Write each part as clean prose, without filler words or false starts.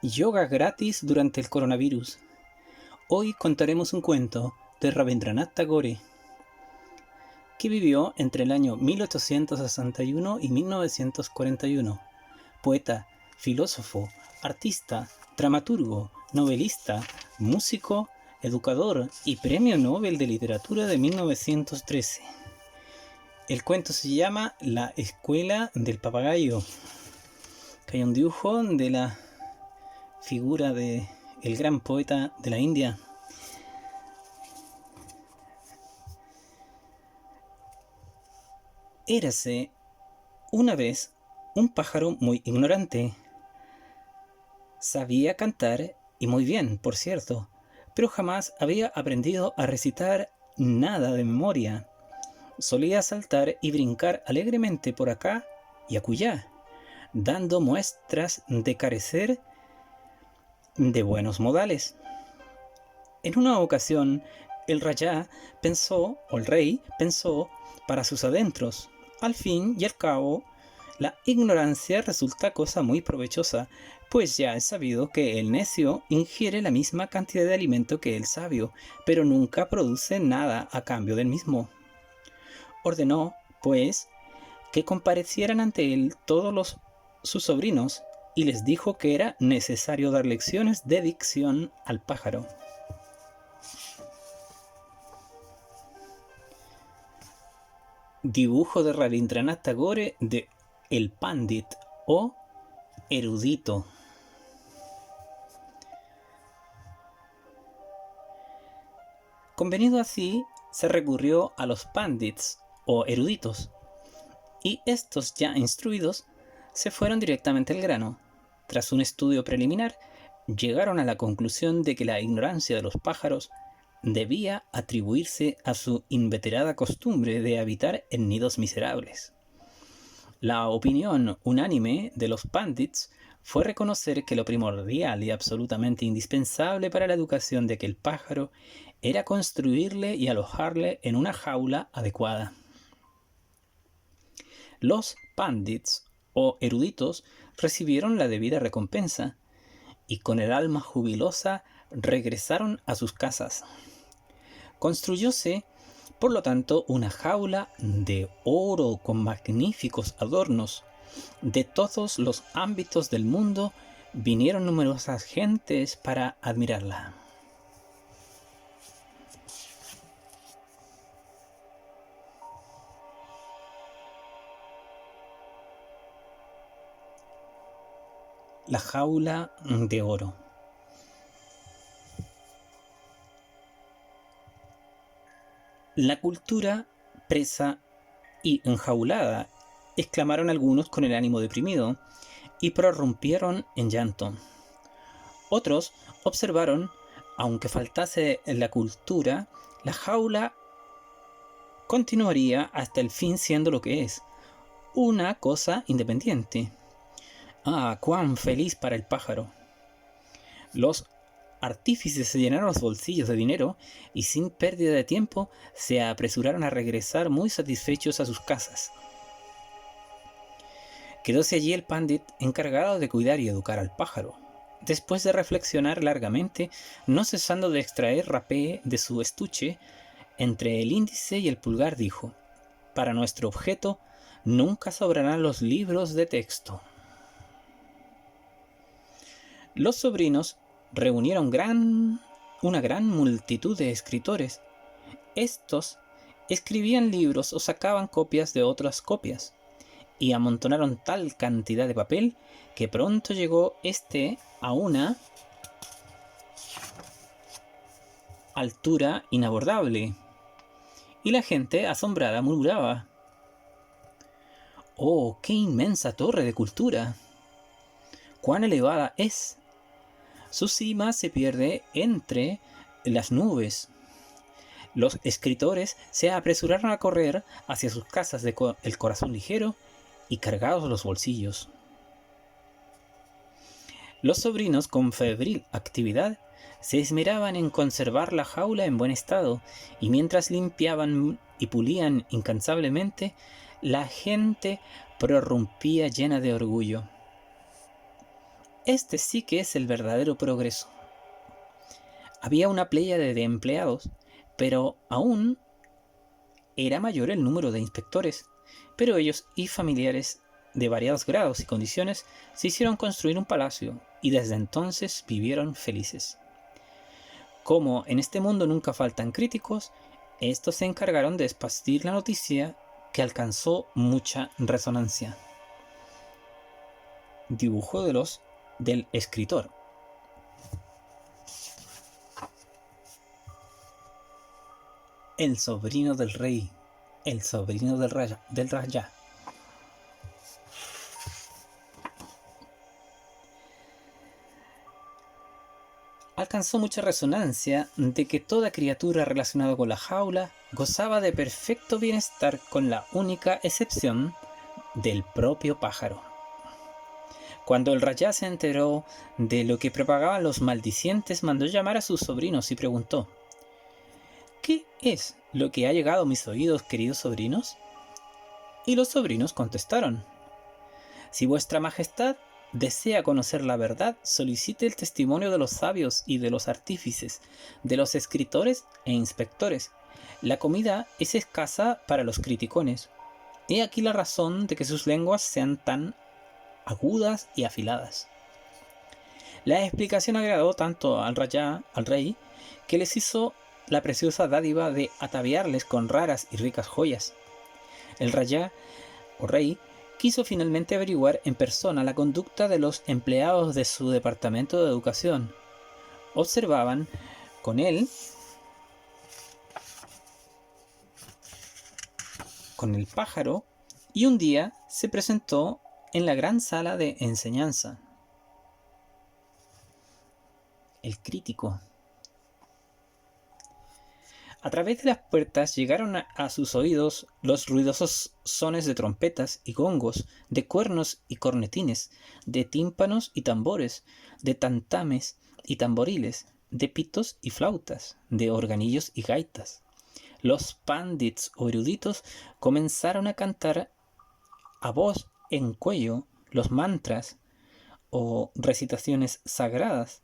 Yoga gratis durante el coronavirus. Hoy contaremos un cuento de Rabindranath Tagore, que vivió entre el año 1861 y 1941. Poeta, filósofo, artista, dramaturgo, novelista, músico, educador y Premio Nobel de Literatura de 1913. El cuento se llama La Escuela del Papagayo, que hay un dibujo de la figura de el gran poeta de la India. Érase una vez un pájaro muy ignorante. Sabía cantar, y muy bien, por cierto, pero jamás había aprendido a recitar nada de memoria. Solía saltar y brincar alegremente por acá y acullá, dando muestras de carecer de buenos modales. En una ocasión, el rey pensó para sus adentros: al fin y al cabo, la ignorancia resulta cosa muy provechosa, pues ya es sabido que el necio ingiere la misma cantidad de alimento que el sabio, pero nunca produce nada a cambio del mismo. Ordenó, pues, que comparecieran ante él todos sus sobrinos, y les dijo que era necesario dar lecciones de dicción al pájaro. Dibujo de Rabindranath Tagore de El Pandit o erudito. Convenido así, se recurrió a los pandits o eruditos, y estos, ya instruidos, se fueron directamente al grano. Tras un estudio preliminar, llegaron a la conclusión de que la ignorancia de los pájaros debía atribuirse a su inveterada costumbre de habitar en nidos miserables. La opinión unánime de los pandits fue reconocer que lo primordial y absolutamente indispensable para la educación de aquel pájaro era construirle y alojarle en una jaula adecuada. Los pandits o eruditos recibieron la debida recompensa y con el alma jubilosa regresaron a sus casas. Construyóse, por lo tanto, una jaula de oro con magníficos adornos. De todos los ámbitos del mundo vinieron numerosas gentes para admirarla. La jaula de oro. La cultura presa y enjaulada, exclamaron algunos con el ánimo deprimido, y prorrumpieron en llanto. Otros observaron: aunque faltase la cultura, la jaula continuaría hasta el fin siendo lo que es, una cosa independiente. ¡Ah, cuán feliz para el pájaro! Los artífices se llenaron los bolsillos de dinero y sin pérdida de tiempo se apresuraron a regresar muy satisfechos a sus casas. Quedóse allí el pandit encargado de cuidar y educar al pájaro. Después de reflexionar largamente, no cesando de extraer rapé de su estuche, entre el índice y el pulgar dijo: para nuestro objeto nunca sobrarán los libros de texto. Los sobrinos reunieron una gran multitud de escritores. Estos escribían libros o sacaban copias de otras copias, y amontonaron tal cantidad de papel que pronto llegó a una altura inabordable, y la gente asombrada murmuraba: ¡oh, qué inmensa torre de cultura! ¡Cuán elevada es! Su cima se pierde entre las nubes. Los escritores se apresuraron a correr hacia sus casas el corazón ligero y cargados los bolsillos. Los sobrinos, con febril actividad, se esmeraban en conservar la jaula en buen estado, y mientras limpiaban y pulían incansablemente, la gente prorrumpía llena de orgullo. Este sí que es el verdadero progreso. Había una pléyade de empleados, pero aún era mayor el número de inspectores, pero ellos y familiares de variados grados y condiciones se hicieron construir un palacio y desde entonces vivieron felices. Como en este mundo nunca faltan críticos, estos se encargaron de esparcir la noticia que alcanzó mucha resonancia. Dibujo del escritor. El sobrino del rey, el sobrino del Rajá. Alcanzó mucha resonancia de que toda criatura relacionada con la jaula gozaba de perfecto bienestar con la única excepción del propio pájaro. Cuando el Rajá se enteró de lo que propagaban los maldicientes, mandó llamar a sus sobrinos y preguntó: ¿qué es lo que ha llegado a mis oídos, queridos sobrinos? Y los sobrinos contestaron: si vuestra majestad desea conocer la verdad, solicite el testimonio de los sabios y de los artífices, de los escritores e inspectores. La comida es escasa para los criticones. He aquí la razón de que sus lenguas sean tan agudas y afiladas. La explicación agradó tanto al Rajá, al rey, que les hizo la preciosa dádiva de ataviarles con raras y ricas joyas. El Rajá, o rey, quiso finalmente averiguar en persona la conducta de los empleados de su departamento de educación. Observaban con él, con el pájaro, y un día se presentó en la gran sala de enseñanza. El crítico. A través de las puertas llegaron a sus oídos los ruidosos sones de trompetas y gongos, de cuernos y cornetines, de tímpanos y tambores, de tantames y tamboriles, de pitos y flautas, de organillos y gaitas. Los pandits o eruditos comenzaron a cantar a voz en cuello los mantras o recitaciones sagradas,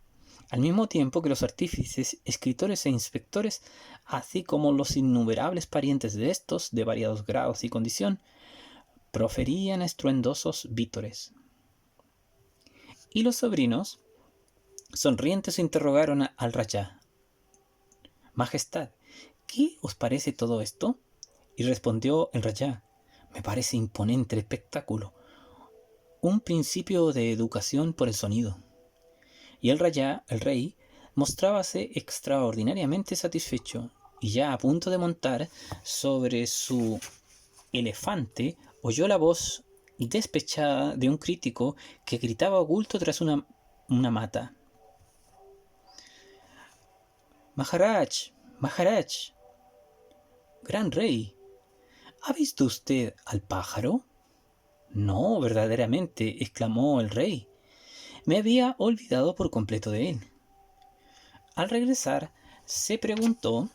al mismo tiempo que los artífices, escritores e inspectores, así como los innumerables parientes de estos, de variados grados y condición, proferían estruendosos vítores. Y los sobrinos, sonrientes, interrogaron al Rajá: Majestad, ¿qué os parece todo esto? Y respondió el Rajá: me parece imponente el espectáculo, un principio de educación por el sonido. Y el Rajá, el rey, mostrábase extraordinariamente satisfecho, y ya a punto de montar sobre su elefante, oyó la voz despechada de un crítico que gritaba oculto tras una mata: Maharaj, Maharaj, gran rey, ¿ha visto usted al pájaro? No, verdaderamente, exclamó el rey. Me había olvidado por completo de él. Al regresar, se preguntó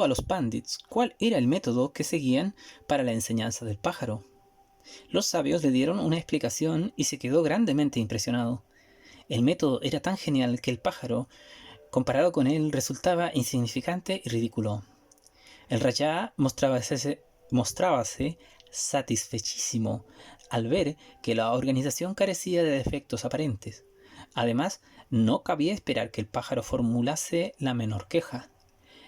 a los pandits cuál era el método que seguían para la enseñanza del pájaro. Los sabios le dieron una explicación y se quedó grandemente impresionado. El método era tan genial que el pájaro, comparado con él, resultaba insignificante y ridículo. El Rajá mostrábase satisfechísimo al ver que la organización carecía de defectos aparentes. Además, no cabía esperar que el pájaro formulase la menor queja.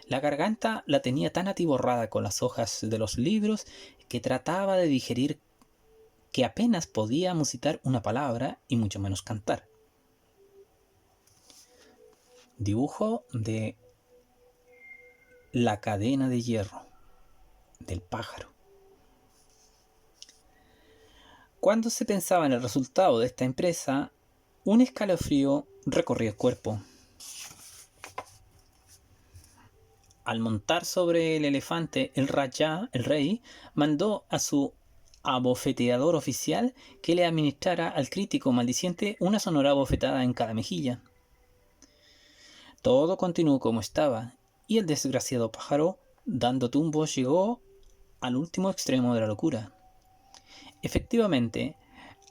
La garganta la tenía tan atiborrada con las hojas de los libros que trataba de digerir que apenas podía musitar una palabra y mucho menos cantar. Dibujo de la cadena de hierro del pájaro. Cuando se pensaba en el resultado de esta empresa, un escalofrío recorrió el cuerpo. Al montar sobre el elefante, el Rajá, el rey, mandó a su abofeteador oficial que le administrara al crítico maldiciente una sonora bofetada en cada mejilla. Todo continuó como estaba, y el desgraciado pájaro, dando tumbos, llegó al último extremo de la locura. Efectivamente,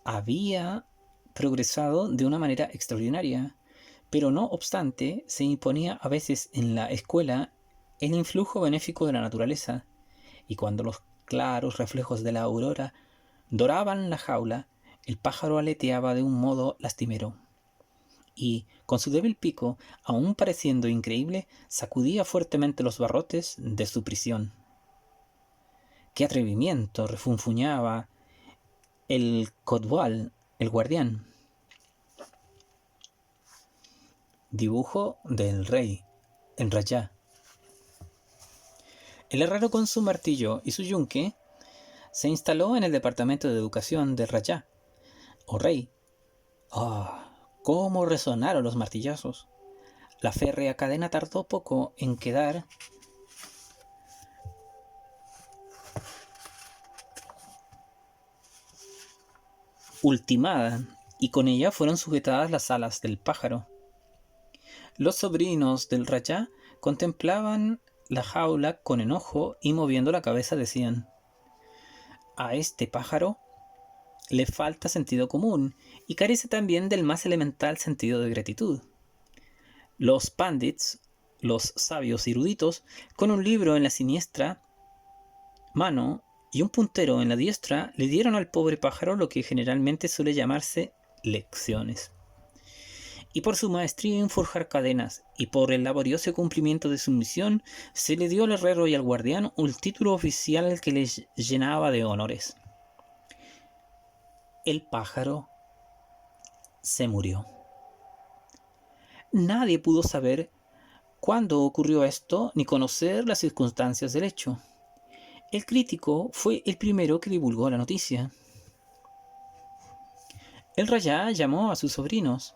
había progresado de una manera extraordinaria, pero no obstante se imponía a veces en la escuela el influjo benéfico de la naturaleza, y cuando los claros reflejos de la aurora doraban la jaula, el pájaro aleteaba de un modo lastimero, y, con su débil pico, aun pareciendo increíble, sacudía fuertemente los barrotes de su prisión. ¡Qué atrevimiento! Refunfuñaba el Kotwal, el guardián. Dibujo del rey, el Rayá. El herrero con su martillo y su yunque se instaló en el departamento de educación del Rayá, o rey. ¡Ah! ¡Cómo resonaron los martillazos! La férrea cadena tardó poco en quedar ultimada, y con ella fueron sujetadas las alas del pájaro. Los sobrinos del Rayá contemplaban la jaula con enojo y moviendo la cabeza decían: a este pájaro le falta sentido común y carece también del más elemental sentido de gratitud. Los pandits, los sabios eruditos, con un libro en la siniestra mano y un puntero en la diestra, le dieron al pobre pájaro lo que generalmente suele llamarse lecciones. Y por su maestría en forjar cadenas y por el laborioso cumplimiento de su misión, se le dio al herrero y al guardián un título oficial que les llenaba de honores. El pájaro se murió. Nadie pudo saber cuándo ocurrió esto ni conocer las circunstancias del hecho. El crítico fue el primero que divulgó la noticia. El Rayá llamó a sus sobrinos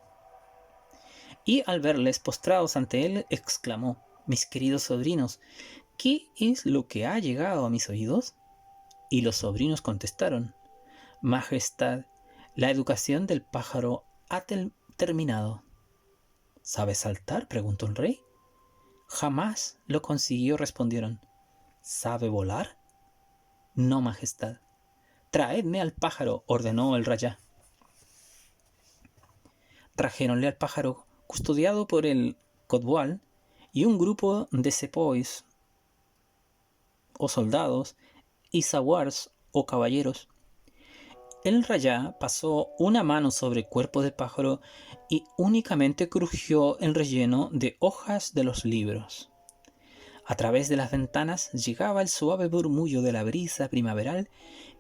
y al verles postrados ante él exclamó: mis queridos sobrinos, ¿qué es lo que ha llegado a mis oídos? Y los sobrinos contestaron: Majestad, la educación del pájaro ha terminado. ¿Sabe saltar?, preguntó el rey. Jamás lo consiguió, respondieron. ¿Sabe volar? No, majestad. Traedme al pájaro, ordenó el Rayá. Trajéronle al pájaro, custodiado por el Kotwal y un grupo de sepoys o soldados y sawars o caballeros. El Rayá pasó una mano sobre el cuerpo del pájaro y únicamente crujió el relleno de hojas de los libros. A través de las ventanas llegaba el suave murmullo de la brisa primaveral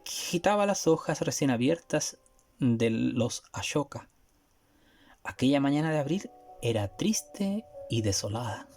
que agitaba las hojas recién abiertas de los ashoka. Aquella mañana de abril era triste y desolada.